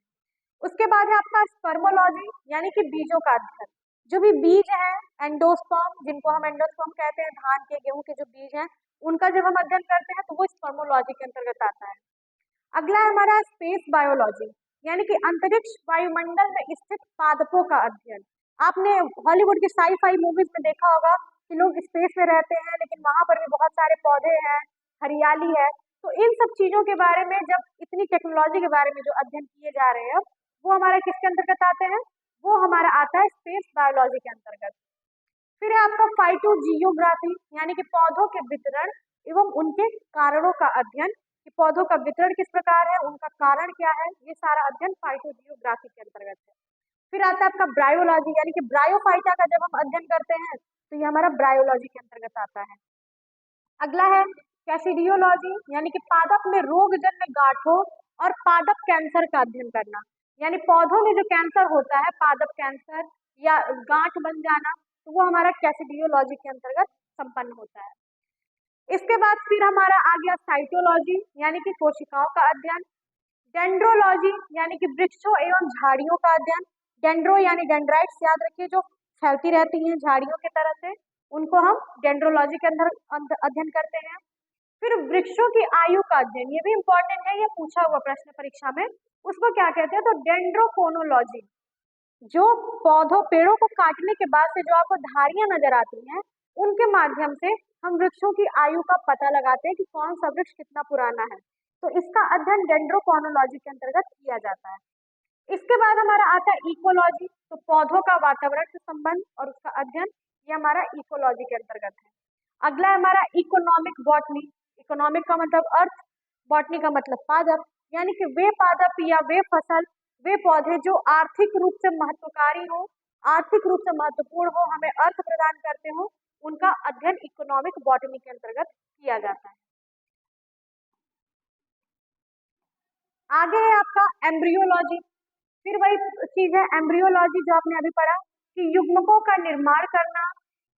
उसके बाद है आपका स्पर्मोलॉजी, यानी कि बीजों का अध्ययन। जो भी बीज है एंडोस्पर्म, जिनको हम एंडोस्पर्म कहते हैं, धान के गेहूं के जो बीज हैं उनका जब हम अध्ययन करते हैं तो वो स्पर्मोलॉजी के अंतर्गत आता है। अगला है हमारा स्पेस बायोलॉजी, यानी कि अंतरिक्ष वायुमंडल में स्थित पादपों का अध्ययन। आपने हॉलीवुड की साई-फाई मूवीज में देखा होगा कि लोग स्पेस में रहते हैं लेकिन वहां पर भी बहुत सारे पौधे हैं, हरियाली है। तो इन सब चीजों के बारे में, जब इतनी टेक्नोलॉजी के बारे में जो अध्ययन किए जा रहे हैं वो हमारे किसके अंतर्गत आते हैं, वो हमारा आता है स्पेस बायोलॉजी के अंतर्गत। फिर है आपका फाइटोजियोग्राफी, यानी कि पौधों के वितरण एवं उनके कारणों का अध्ययन, कि पौधों का वितरण किस प्रकार है, उनका कारण क्या है, ये सारा अध्ययन फाइटोजियोग्राफी के अंतर्गत है। फिर आता है आपका ब्रायोलॉजी, यानी कि ब्रायोफाइटा का जब हम अध्ययन करते हैं तो ये हमारा ब्रायोलॉजी के अंतर्गत आता है। अगला है कैसिडियोलॉजी, यानी कि पादप में रोगजन्य गांठों और पादप कैंसर का अध्ययन करना, यानी पौधों में जो कैंसर होता है, पादप कैंसर या गांठ बन जाना, तो वो हमारा कैसिडियोलॉजी के अंतर्गत संपन्न होता है। इसके बाद फिर हमारा आ गया साइटोलॉजी, यानी कि कोशिकाओं का अध्ययन। डेंड्रोलॉजी, यानी कि वृक्षों एवं झाड़ियों का अध्ययन। डेंड्रो यानी डेंड्राइट्स, याद रखिए, जो फैलती रहती हैं झाड़ियों की तरह से, उनको हम डेंड्रोलॉजी के अंदर अध्ययन करते हैं। फिर वृक्षों की आयु का अध्ययन, ये भी इंपॉर्टेंट है, ये पूछा हुआ प्रश्न परीक्षा में, उसको क्या कहते हैं, तो डेंड्रोकोनोलॉजी। जो पौधों पेड़ों को काटने के बाद से जो आपको धारियां नजर आती हैं, उनके माध्यम से हम वृक्षों की आयु का पता लगाते हैं कि कौन सा वृक्ष कितना पुराना है। तो इसका अध्ययन डेंड्रोक्रोनोलॉजी के अंतर्गत किया जाता है। इसके बाद हमारा आता है इकोलॉजी, तो पौधों का वातावरण से संबंध और उसका अध्ययन, ये हमारा इकोलॉजी के अंतर्गत है। अगला है हमारा इकोनॉमिक बॉटनी। इकोनॉमिक का मतलब अर्थ, बॉटनी का मतलब पादप, यानी कि वे पादप या वे फसल, वे पौधे जो आर्थिक रूप से महत्वकारी हो, आर्थिक रूप से महत्वपूर्ण हो, हमें अर्थ प्रदान करते हो, उनका अध्ययन इकोनॉमिक बॉटनी के अंतर्गत किया जाता है। आगे है आपका एम्ब्रियोलॉजी। फिर वही चीज है एम्ब्रियोलॉजी जो आपने अभी पढ़ा कि युग्मकों का निर्माण करना,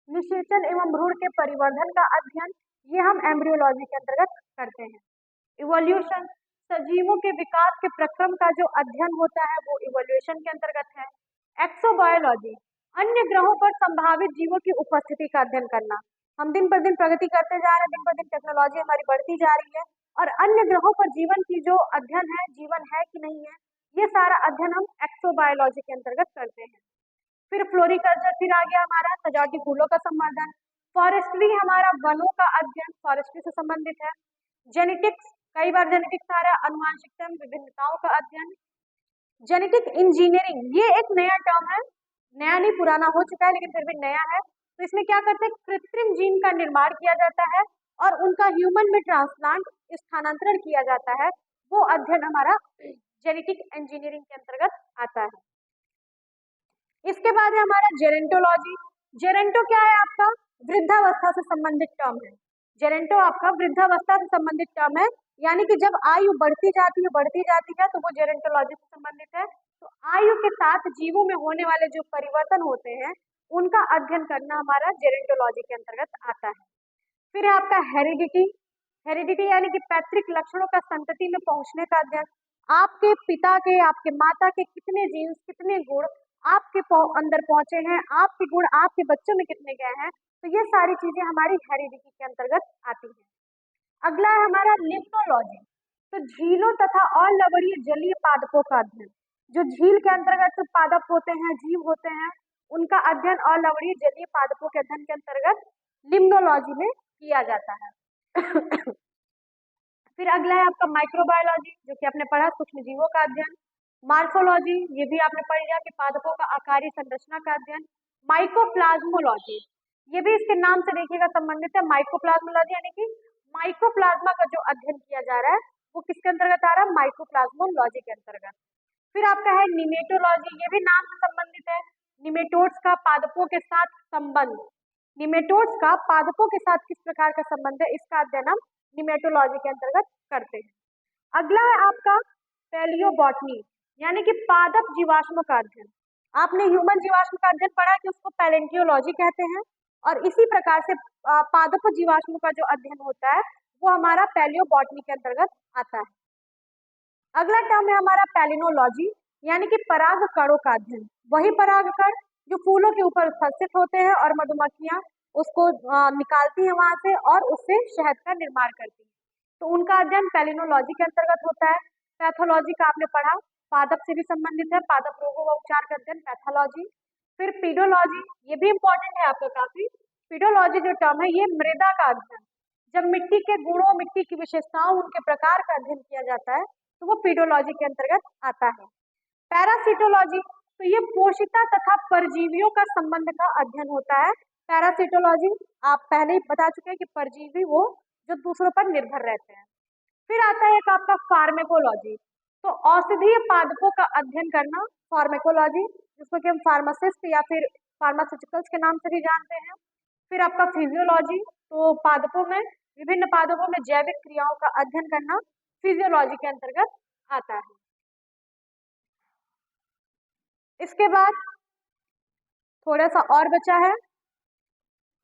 निषेचन एवं भ्रूण के परिवर्धन का अध्ययन, ये हम एम्ब्रियोलॉजी के अंतर्गत करते हैं। इवोल्यूशन, सजीवों के विकास के प्रक्रम का जो अध्ययन होता है वो इवोल्यूशन के अंतर्गत है। एक्सोबायोलॉजी, अन्य ग्रहों पर संभावित जीवों की उपस्थिति का अध्ययन करना। हम दिन पर दिन प्रगति करते जा रहे हैं, दिन पर दिन टेक्नोलॉजी हमारी बढ़ती जा रही है, और अन्य ग्रहों पर जीवन की जो अध्ययन है, जीवन है कि नहीं है, ये सारा अध्ययन हम एक्सोबायोलॉजी के अंतर्गत करते हैं। फिर फ्लोरिकल्चर, फिर आ गया हमारा सजावटी फूलों का संवर्धन। फॉरेस्ट्री हमारा वनों का अध्ययन, फॉरेस्ट्री से संबंधित है। जेनेटिक्स, कई बार जेनेटिक्स आ रहा है, अनुवांशिकता में विभिन्नताओं का अध्ययन। जेनेटिक इंजीनियरिंग, ये एक नया टर्म है, नया नहीं पुराना हो चुका है लेकिन फिर भी नया है। तो इसमें क्या करते हैं, कृत्रिम जीन का निर्माण किया जाता है और उनका ह्यूमन में ट्रांसप्लांट, स्थानांतरण किया जाता है, वो अध्ययन हमारा जेनेटिक इंजीनियरिंग के अंतर्गत आता है। इसके बाद है हमारा जेरेंटोलॉजी। जेरेंटो क्या है आपका, वृद्धावस्था से संबंधित टर्म है। जेरेंटो आपका वृद्धावस्था से संबंधित टर्म है, यानी कि जब आयु बढ़ती जाती है तो वो जेरेंटोलॉजी से संबंधित है। तो आयु के साथ जीवों में होने वाले जो परिवर्तन होते हैं, उनका अध्ययन करना हमारा जेरेंटोलॉजी के अंतर्गत आता है। फिर है आपका हेरिडिटी। हेरिडिटी यानी कि पैतृक लक्षणों का संतति में पहुंचने का अध्ययन। आपके पिता के, आपके माता के कितने जीन्स, कितने गुण आपके अंदर पहुंचे हैं, आपके गुण आपके बच्चों में कितने गए हैं, तो ये सारी चीजें हमारी हेरिडिटी के अंतर्गत आती हैं। अगला है हमारा लिम्फोलॉजी, तो झीलों तथा और लवणीय जलीय पादपों का अध्ययन। जो झील के अंतर्गत पादप होते हैं, जीव होते हैं, उनका अध्ययन और लवणीय जलीय पादपों के अध्ययन के अंतर्गत लिम्नोलॉजी में किया जाता है। फिर अगला है आपका माइक्रोबायोलॉजी, जो कि आपने पढ़ा, सूक्ष्म जीवों का अध्ययन। मार्फोलॉजी, ये भी आपने पढ़ लिया कि पादपों का आकारीय संरचना का अध्ययन। माइकोप्लाज्मोलॉजी, ये भी इसके नाम से देखिएगा संबंधित है। माइकोप्लाज्मोलॉजी यानी कि माइकोप्लाज्मा का जो अध्ययन किया जा रहा है वो किसके अंतर्गत आ रहा है, माइकोप्लाज्मोलॉजी के अंतर्गत। फिर आपका है निमेटोलॉजी, ये भी नाम से संबंधित है। निमेटोड्स का पादपों के साथ संबंध, निमेटोड्स का पादपों के साथ किस प्रकार का संबंध है, इसका अध्ययन हम निमेटोलॉजी के अंतर्गत करते हैं। अगला है आपका पैलियोबॉटनी, यानी कि पादप जीवाश्म का अध्ययन। आपने ह्यूमन जीवाश्म का अध्ययन पढ़ा कि उसको पैलेंटियोलॉजी कहते हैं, और इसी प्रकार से पादप जीवाश्म का जो अध्ययन होता है वो हमारा पैलियोबॉटनी के अंतर्गत आता है। अगला टर्म है हमारा पैलिनोलॉजी, यानी कि पराग कणों का अध्ययन। वही पराग कण जो फूलों के ऊपर उपस्थित होते हैं और मधुमक्खियां उसको निकालती हैं वहां से और उससे शहद का निर्माण करती हैं, तो उनका अध्ययन पैलिनोलॉजी के अंतर्गत होता है। पैथोलॉजी का आपने पढ़ा, पादप से भी संबंधित है, पादप रोगों व उपचार का अध्ययन पैथोलॉजी। फिर पीडोलॉजी, ये भी इंपॉर्टेंट है आपका काफी। पीडोलॉजी जो टर्म है, ये मृदा का अध्ययन। जब मिट्टी के गुणों, मिट्टी की विशेषताओं, उनके प्रकार का अध्ययन किया जाता है तो वो पीडोलॉजी के अंतर्गत आता है। पैरासिटोलॉजी, तो ये पोषिता तथा परजीवियों का संबंध का अध्ययन होता है। पैरासिटोलॉजी आप पहले ही बता चुके हैं कि परजीवी वो जो दूसरों पर निर्भर रहते हैं। फिर आता है एक आपका फार्मेकोलॉजी, तो औषधीय पादपों का अध्ययन करना, फार्मेकोलॉजी, जिसको कि हम फार्मासिस्ट या फिर फार्मास्यूटिकल्स के नाम से भी जानते हैं। फिर आपका फिजियोलॉजी, तो पादपों में, विभिन्न पादपों में जैविक क्रियाओं का अध्ययन करना फिजियोलॉजी के अंतर्गत आता है। इसके बाद थोड़ा सा और बचा है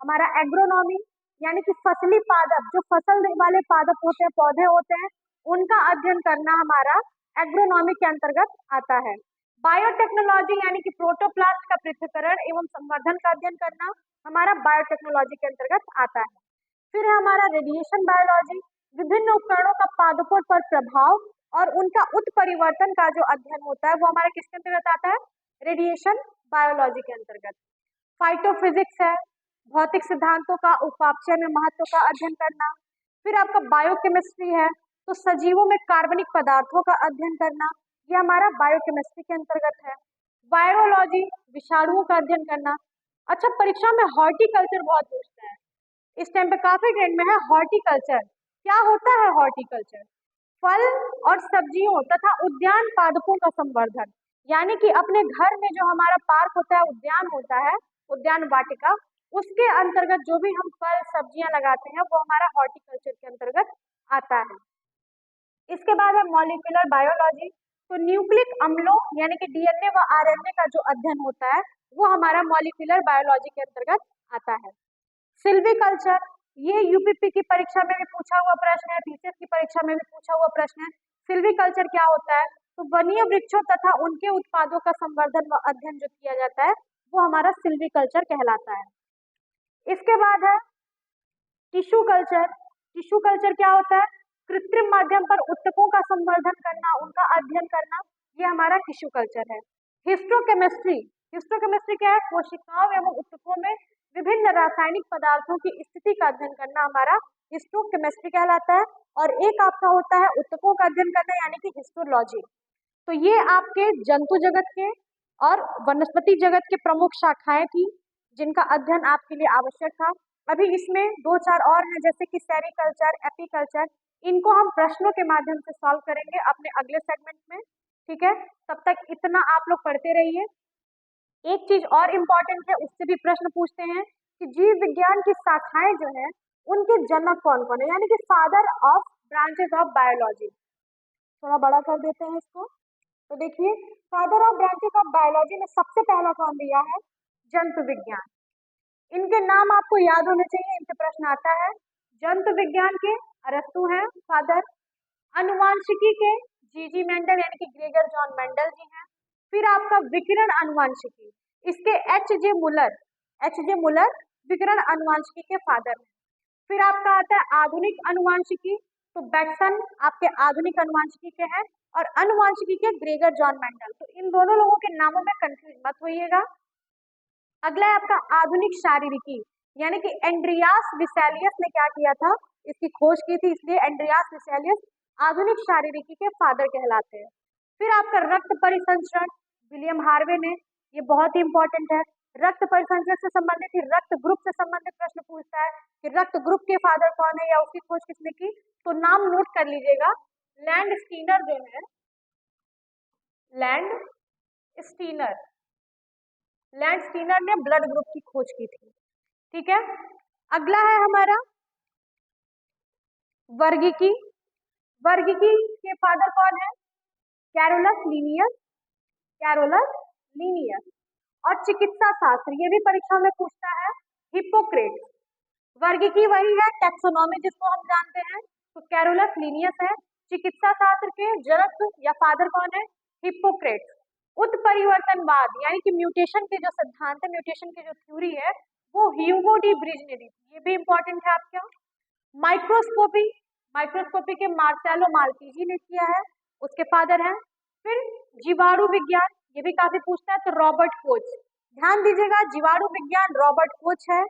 हमारा एग्रोनॉमी, यानी कि फसली पादप, जो फसल वाले पादप होते हैं, पौधे होते हैं, उनका अध्ययन करना हमारा एग्रोनॉमी के अंतर्गत आता है। बायोटेक्नोलॉजी, यानी कि प्रोटोप्लास्ट का पृथक्करण एवं संवर्धन का अध्ययन करना हमारा बायोटेक्नोलॉजी के अंतर्गत आता है। फिर है हमारा रेडिएशन बायोलॉजी, विभिन्न उपकरणों का पादपों पर प्रभाव और उनका उत्परिवर्तन का जो अध्ययन होता है वो हमारे किसके अंतर्गत आता है, रेडिएशन बायोलॉजी के अंतर्गत। फाइटोफिजिक्स है, भौतिक सिद्धांतों का उपापचय में महत्व का अध्ययन करना। फिर आपका बायोकेमिस्ट्री है, तो सजीवों में कार्बनिक पदार्थों का अध्ययन करना, ये हमारा बायोकेमिस्ट्री के अंतर्गत है। वायरोलॉजी, विषाणुओं का अध्ययन करना। अच्छा, परीक्षा में हॉर्टिकल्चर बहुत पूछता है, इस टाइम पे काफी ट्रेंड में है हॉर्टिकल्चर। क्या होता है हॉर्टिकल्चर? फल और सब्जियों तथा उद्यान पादपों का संवर्धन, यानी कि अपने घर में जो हमारा पार्क होता है, उद्यान होता है, उद्यान वाटिका, उसके अंतर्गत जो भी हम फल सब्जियां लगाते हैं वो हमारा हॉर्टिकल्चर के अंतर्गत आता है। इसके बाद है मॉलिक्यूलर बायोलॉजी, तो न्यूक्लिक अम्लों यानी कि डीएनए व आरएनए का जो अध्ययन होता है वो हमारा मॉलिक्यूलर बायोलॉजी के अंतर्गत आता है। सिल्वीकल्चर, ये यूपीपी की परीक्षा में भी पूछा हुआ प्रश्न है, बीसीएस की परीक्षा में भी पूछा हुआ प्रश्न है। सिल्वीकल्चर क्या होता है? तो वन्य वृक्षों तथा उनके उत्पादों का संवर्धन व अध्ययन जो किया जाता है वो हमारा सिल्वीकल्चर कहलाता है। इसके बाद है टिश्यू कल्चर। टिश्यू कल्चर क्या होता है? कृत्रिम माध्यम पर उत्तकों का संवर्धन करना, उनका अध्ययन करना, ये हमारा टिश्यू कल्चर है। हिस्टोकेमिस्ट्री, हिस्टोकेमिस्ट्री क्या है? कोशिकाओं एवं उत्तकों में विभिन्न रासायनिक पदार्थों की स्थिति का अध्ययन करना हमारा हिस्टोकेमिस्ट्री कहलाता है। और एक आपका होता है उत्तकों का अध्ययन करना, यानी कि हिस्टोलॉजी। तो ये आपके जंतु जगत के और वनस्पति जगत के प्रमुख शाखाएं थी जिनका अध्ययन आपके लिए आवश्यक था। अभी इसमें 2-4 और हैं, जैसे कि सेरिकल्चर, एपीकल्चर, इनको हम प्रश्नों के माध्यम से सॉल्व करेंगे अपने अगले सेगमेंट में। ठीक है, तब तक इतना आप लोग पढ़ते रहिए। एक चीज और इम्पोर्टेंट है, उससे भी प्रश्न पूछते हैं कि जीव विज्ञान की शाखाएं जो है उनके जनक कौन कौन है, यानी कि father of branches of biology. थोड़ा बड़ा कर देते हैं इसको। तो देखिए, father of branches of biology में सबसे पहला कौन दिया है? जंतु विज्ञान। इनके नाम आपको याद होने चाहिए, इनसे प्रश्न आता है। जंतु विज्ञान के अरस्तु हैं फादर। अनुवांशिकी के जीजी मेंडल यानी कि ग्रेगर जॉन मेंडल जी हैं। फिर आपका विकिरण अनुवांशिकी, इसके एच जे मुलर विकिरण अनुवांशिकी के फादर हैं। फिर आपका आता है आधुनिक अनुवांशिकी, तो बैटसन आपके आधुनिक अनुवांशिकी के हैं, और अनुवांशिकी के ग्रेगर जॉन मेंडल। तो इन दोनों लोगों के नामों में कंफ्यूज मत होइएगा। अगला है आपका आधुनिक शारीरिकी, यानी कि एंड्रियास विसेलियस ने क्या किया था? इसकी खोज की थी, इसलिए एंड्रियास विसेलियस आधुनिक शारीरिकी के फादर कहलाते हैं। फिर आपका रक्त परिसंचरण, विलियम हार्वे ने, ये बहुत ही इंपॉर्टेंट है। रक्त परिसंचरण से संबंधित ही रक्त ग्रुप से संबंधित प्रश्न पूछता है कि रक्त ग्रुप के फादर कौन है या उसकी खोज किसने की? तो नाम नोट कर लीजिएगा, लैंड स्टीनर जो है, लैंड स्टीनर, लैंड स्टीनर ने ब्लड ग्रुप की खोज की थी। ठीक है, अगला है हमारा वर्गीकी। वर्गीकी के फादर कौन है? Carolus Linnaeus, Carolus Linnaeus. और चिकित्सा शास्त्र, ये भी परीक्षा में पूछता है, हिप्पोक्रेट्स। वर्गीकी वही है, टैक्सोनॉमी जिसको हम जानते हैं, तो कैरोलस लीनियस है। चिकित्सा शास्त्र के जनक या फादर कौन है? हिप्पोक्रेट्स। उत्परिवर्तनवाद यानी कि म्यूटेशन के जो सिद्धांत है, म्यूटेशन की जो थ्योरी है, वो ह्यूगो डी ब्रिज ने दी थी, ये भी इंपॉर्टेंट है आपका। माइक्रोस्कोपी, माइक्रोस्कोपी के मार्सेलो माल्पीजी ने किया है, उसके फादर हैं। फिर जीवाणु विज्ञान, ये भी काफी पूछता है, तो रॉबर्ट कोच। ध्यान दीजिएगा, जीवाणु विज्ञान रॉबर्ट कोच है,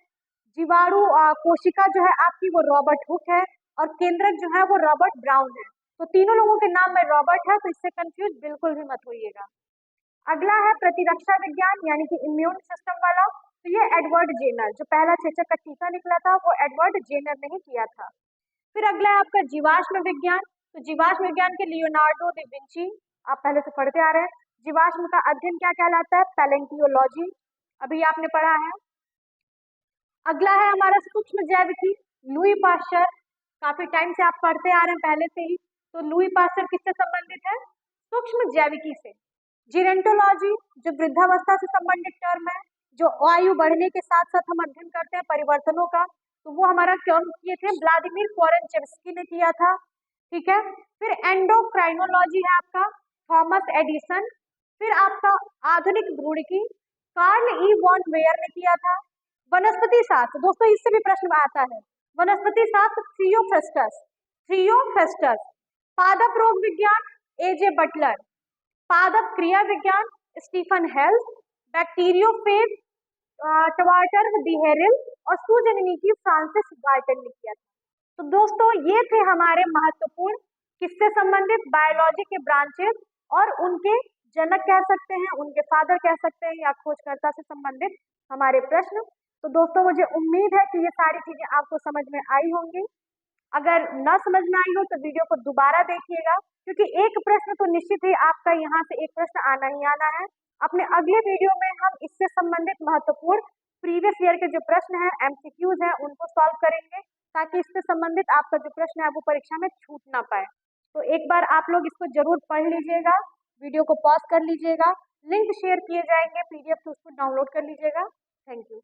जीवाणु कोशिका जो है आपकी वो रॉबर्ट हुक है, और केंद्रक जो है वो रॉबर्ट ब्राउन है। तो तीनों लोगों के नाम में रॉबर्ट है, तो इससे कंफ्यूज बिल्कुल भी मत होइएगा। अगला है प्रतिरक्षा विज्ञान यानी कि इम्यून सिस्टम वाला, तो ये एडवर्ड जेनर, जो पहला चेचक का टीका निकला था वो एडवर्ड जेनर ने ही किया था। फिर अगला है आपका जीवाश्म विज्ञान, तो जीवाश्म विज्ञान के लियोनार्डो दा विंची, आप पहले से पढ़ते आ रहे हैं। जीवाश्म का अध्ययन क्या कहलाता है? पैलेंटियोलॉजी, अभी आपने पढ़ा है। अगला है हमारा सूक्ष्म जैविकी, लुई पाश्चर, काफी टाइम से आप पढ़ते आ रहे हैं पहले से ही। तो लुई पाश्चर किससे संबंधित है? सूक्ष्म जैविकी से। जीरेंटोलॉजी, जो वृद्धावस्था से संबंधित टर्म है, जो आयु बढ़ने के साथ साथ हम अध्ययन करते हैं परिवर्तनों का, तो वो हमारा कौन किए थे? व्लादिमीर कोरेंचेव्स्की ने किया था। ठीक है, फिर एंडोक्राइनोलॉजी है आपका, थॉमस एडिसन। फिर आपका आधुनिक भ्रूणिकी, कार्ल ई वॉन वेयर ने किया था। वनस्पति शास्त्र, दोस्तों इससे भी प्रश्न आता है, वनस्पति शास्त्र थियोफ्रस्टस, थियोफ्रस्टस। पादप रोग विज्ञान, एजे बटलर। पादप क्रिया विज्ञान, स्टीफन हेल्स, बैक्टीरियोफेज टवाटर डिहेरिल और सुजननी की फ्रांसिस गाल्टन ने किया था। तो दोस्तों ये थे हमारे महत्वपूर्ण किससे संबंधित बायोलॉजी के ब्रांचेस और उनके जनक कह सकते हैं, उनके फादर कह सकते हैं या खोजकर्ता से संबंधित हमारे प्रश्न। तो दोस्तों मुझे उम्मीद है कि ये सारी चीजें आपको समझ में आई होंगी। अगर न समझ में आई हो तो वीडियो को दोबारा देखिएगा, क्योंकि एक प्रश्न तो निश्चित ही आपका यहाँ से एक प्रश्न आना ही आना है। अपने अगले वीडियो में हम इससे संबंधित महत्वपूर्ण प्रीवियस ईयर के जो प्रश्न हैं, एमसीक्यूज हैं, उनको सॉल्व करेंगे, ताकि इससे संबंधित आपका जो प्रश्न है वो परीक्षा में छूट ना पाए। तो एक बार आप लोग इसको जरूर पढ़ लीजिएगा, वीडियो को पॉज कर लीजिएगा, लिंक शेयर किए जाएंगे पीडीएफ, तो उसको डाउनलोड कर लीजिएगा। Thank you.